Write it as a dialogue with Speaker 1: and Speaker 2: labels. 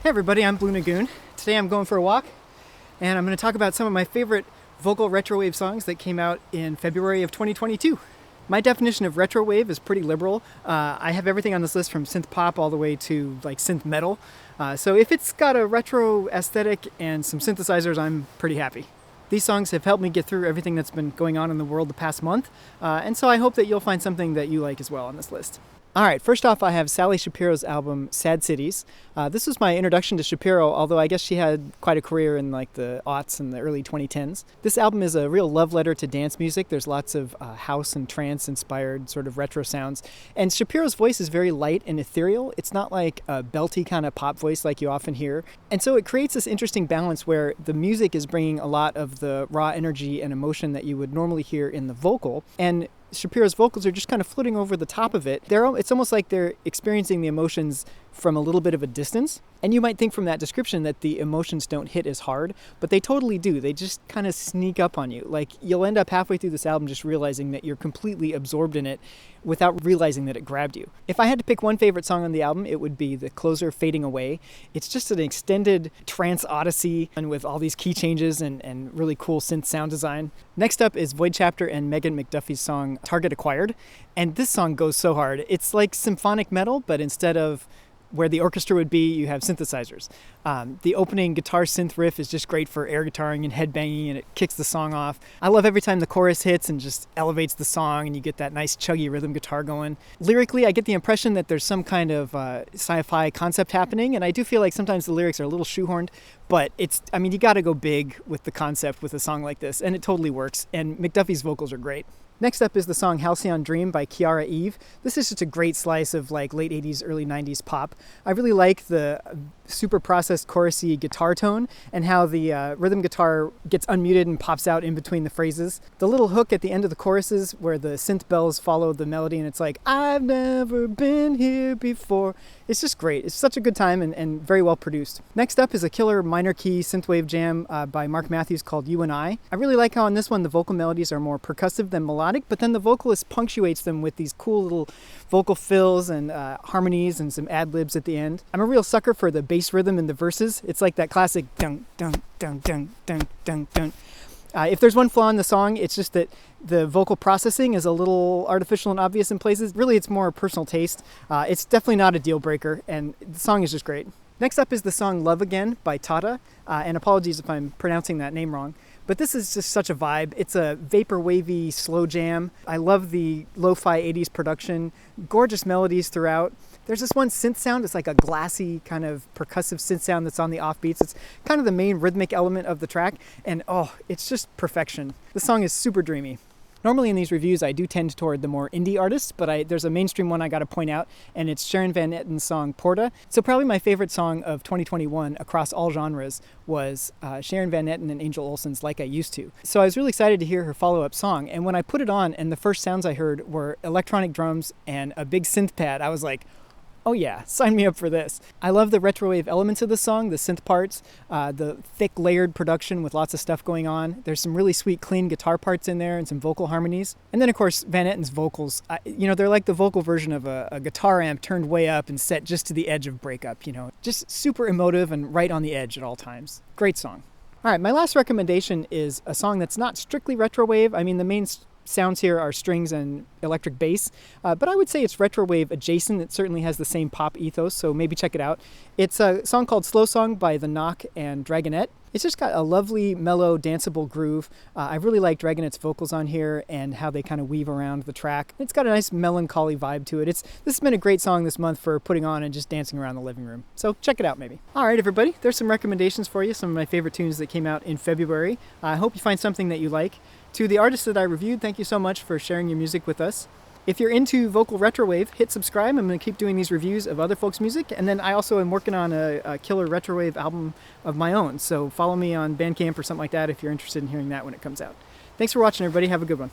Speaker 1: Hey everybody, I'm Blue Nagoon. Today I'm going for a walk and I'm going to talk about some of my favorite vocal retrowave songs that came out in February of 2022. My definition of retrowave is pretty liberal. I have everything on this list from synth pop all the way to like synth metal. So if it's got a retro aesthetic and some synthesizers, I'm pretty happy. These songs have helped me get through everything that's been going on in the world the past month, and so I hope that you'll find something that you like as well on this list. All right, first off, I have Sally Shapiro's album, Sad Cities. This was my introduction to Shapiro, although I guess she had quite a career in like the aughts and the early 2010s. This album is a real love letter to dance music. There's lots of house and trance-inspired sort of retro sounds. And Shapiro's voice is very light and ethereal. It's not like a belty kind of pop voice like you often hear. And so it creates this interesting balance where the music is bringing a lot of the raw energy and emotion that you would normally hear in the vocal. And Shapiro's vocals are just kind of floating over the top of it. It's almost like they're experiencing the emotions from a little bit of a distance. And you might think from that description that the emotions don't hit as hard, but they totally do. They just kind of sneak up on you. Like you'll end up halfway through this album just realizing that you're completely absorbed in it without realizing that it grabbed you. If I had to pick one favorite song on the album, it would be the closer, Fading Away. It's just an extended trance odyssey and with all these key changes and really cool synth sound design. Next up is Void Chapter and McDuffie's song Target Acquired. And this song goes so hard. It's like symphonic metal, but instead of where the orchestra would be, you have synthesizers. The opening guitar synth riff is just great for air guitaring and headbanging, and it kicks the song off. I love every time the chorus hits and just elevates the song and you get that nice chuggy rhythm guitar going. Lyrically, I get the impression that there's some kind of sci-fi concept happening, and I do feel like sometimes the lyrics are a little shoehorned, but you gotta go big with the concept with a song like this, and it totally works, and McDuffie's vocals are great. Next up is the song Halcyon Dream by Kiara Eve. This is just a great slice of like late 80s, early 90s pop. I really like the super processed chorusy guitar tone and how the rhythm guitar gets unmuted and pops out in between the phrases. The little hook at the end of the choruses where the synth bells follow the melody and it's like, I've never been here before. It's just great. It's such a good time and very well produced. Next up is a killer minor key synthwave jam by Marc Matthews called You and I. I really like how on this one the vocal melodies are more percussive than melodic, but then the vocalist punctuates them with these cool little vocal fills and harmonies and some ad-libs at the end. I'm a real sucker for the bass rhythm in the verses. It's like that classic dun dun dun dun dun dun dun. If there's one flaw in the song, it's just that the vocal processing is a little artificial and obvious in places. Really, it's more personal taste. It's definitely not a deal breaker, and the song is just great. Next up is the song Love Again by Totta, and apologies if I'm pronouncing that name wrong. But this is just such a vibe. It's a vapor-wavy slow jam. I love the lo-fi 80s production, gorgeous melodies throughout. There's this one synth sound. It's like a glassy kind of percussive synth sound that's on the offbeats. It's kind of the main rhythmic element of the track. And it's just perfection. The song is super dreamy. Normally in these reviews, I do tend toward the more indie artists, but there's a mainstream one I got to point out, and it's Sharon Van Etten's song Porta. So probably my favorite song of 2021 across all genres was Sharon Van Etten and Angel Olsen's Like I Used To. So I was really excited to hear her follow-up song, and when I put it on and the first sounds I heard were electronic drums and a big synth pad, I was like, oh yeah, sign me up for this. I love the retrowave elements of the song, the synth parts, the thick layered production with lots of stuff going on. There's some really sweet clean guitar parts in there and some vocal harmonies. And then of course, Van Etten's vocals, they're like the vocal version of a guitar amp turned way up and set just to the edge of breakup, just super emotive and right on the edge at all times. Great song. All right, my last recommendation is a song that's not strictly retrowave. I mean, the main sounds here are strings and electric bass, but I would say it's retrowave adjacent. It certainly has the same pop ethos, so maybe check it out. It's a song called Slow Song by The Knock and Dragonette. It's just got a lovely, mellow, danceable groove. I really like Dragonette's vocals on here and how they kind of weave around the track. It's got a nice melancholy vibe to it. This has been a great song this month for putting on and just dancing around the living room. So check it out maybe. All right, everybody, there's some recommendations for you, some of my favorite tunes that came out in February. I hope you find something that you like. To the artists that I reviewed, thank you so much for sharing your music with us. If you're into vocal retrowave, hit subscribe. I'm going to keep doing these reviews of other folks' music. And then I also am working on a killer retrowave album of my own. So follow me on Bandcamp or something like that if you're interested in hearing that when it comes out. Thanks for watching, everybody. Have a good one.